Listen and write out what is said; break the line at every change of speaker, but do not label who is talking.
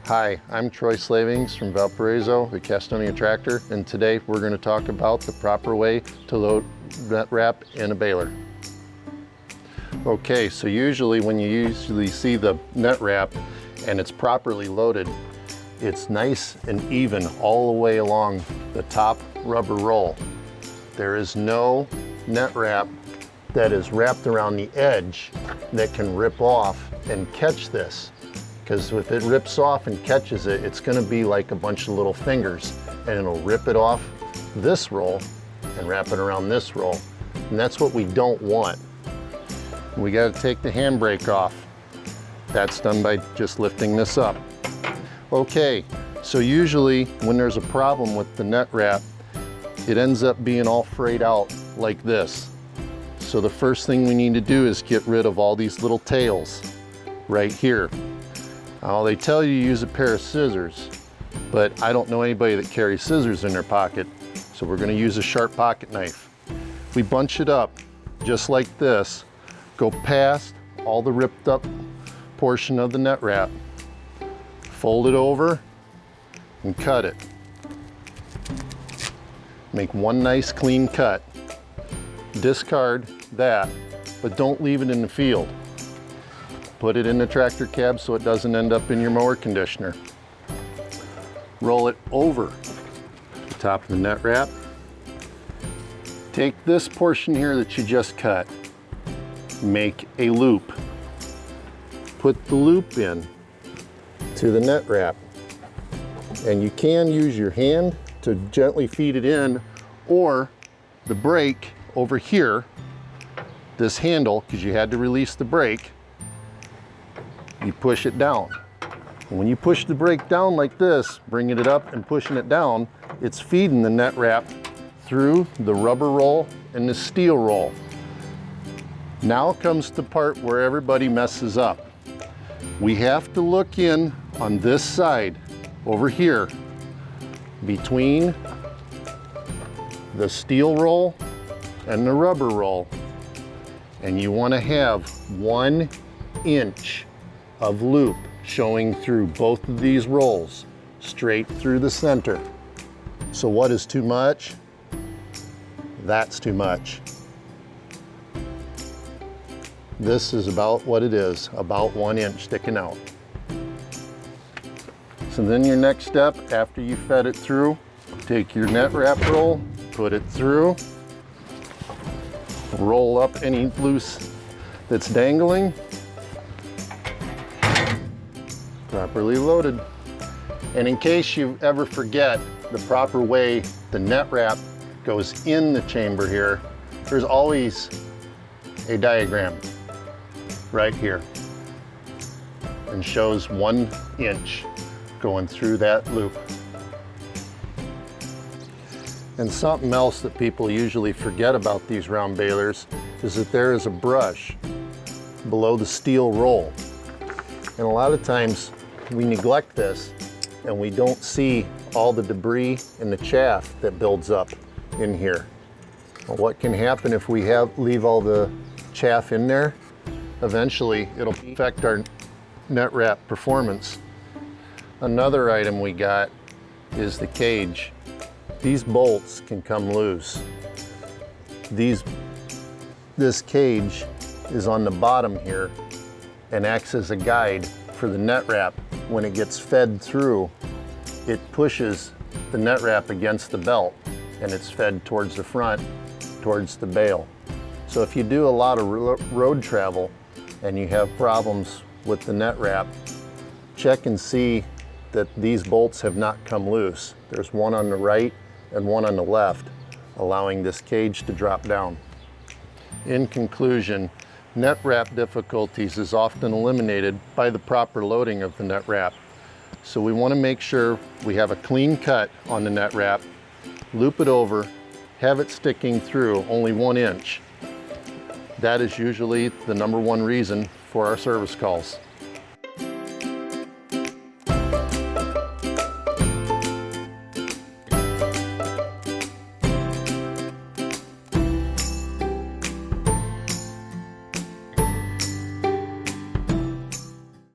Hi, I'm Troy Slavings from Valparaiso, the Castonia Tractor, and today we're going to talk about the proper way to load NetWrap in a baler. Okay, so usually when you see the NetWrap and it's properly loaded, it's nice and even all the way along the top rubber roll. There is no NetWrap that is wrapped around the edge that can rip off and catch this. Because if it rips off and catches it, it's going to be like a bunch of little fingers, and it'll rip it off this roll and wrap it around this roll. And that's what we don't want. We got to take the handbrake off. That's done by just lifting this up. Okay, so usually when there's a problem with the NetWrap, it ends up being all frayed out like this. So the first thing we need to do is get rid of all these little tails right here. Now, they tell you to use a pair of scissors, but I don't know anybody that carries scissors in their pocket, so we're going to use a sharp pocket knife. We bunch it up just like this, go past all the ripped up portion of the NetWrap, fold it over and cut it. Make one nice clean cut. Discard that, but don't leave it in the field. Put it in the tractor cab so it doesn't end up in your mower conditioner. Roll it over the top of the NetWrap. Take this portion here that you just cut, make a loop. Put the loop in to the NetWrap. And you can use your hand to gently feed it in, or the brake over here, this handle, because you had to release the brake, you push it down. And when you push the brake down like this, bringing it up and pushing it down, it's feeding the NetWrap through the rubber roll and the steel roll. Now comes the part where everybody messes up. We have to look in on this side over here between the steel roll and the rubber roll, and you want to have 1 inch of loop showing through both of these rolls, straight through the center. So what is too much? That's too much. This is about what it is, about 1 inch sticking out. So then your next step, after you fed it through, take your NetWrap roll, put it through, roll up any loose that's dangling, properly loaded. And in case you ever forget the proper way the NetWrap goes in the chamber here, there's always a diagram right here and shows 1 inch going through that loop. And something else that people usually forget about these round balers is that there is a brush below the steel roll. And a lot of times we neglect this and we don't see all the debris and the chaff that builds up in here. Well, what can happen if we leave all the chaff in there? Eventually it'll affect our NetWrap performance. Another item we got is the cage. These bolts can come loose. This cage is on the bottom here and acts as a guide for the NetWrap. When it gets fed through, it pushes the NetWrap against the belt and it's fed towards the front, towards the bale. So if you do a lot of road travel and you have problems with the NetWrap, check and see that these bolts have not come loose. There's one on the right and one on the left, allowing this cage to drop down. In conclusion, NetWrap difficulties is often eliminated by the proper loading of the NetWrap. So we want to make sure we have a clean cut on the NetWrap, loop it over, have it sticking through only 1 inch. That is usually the #1 reason for our service calls.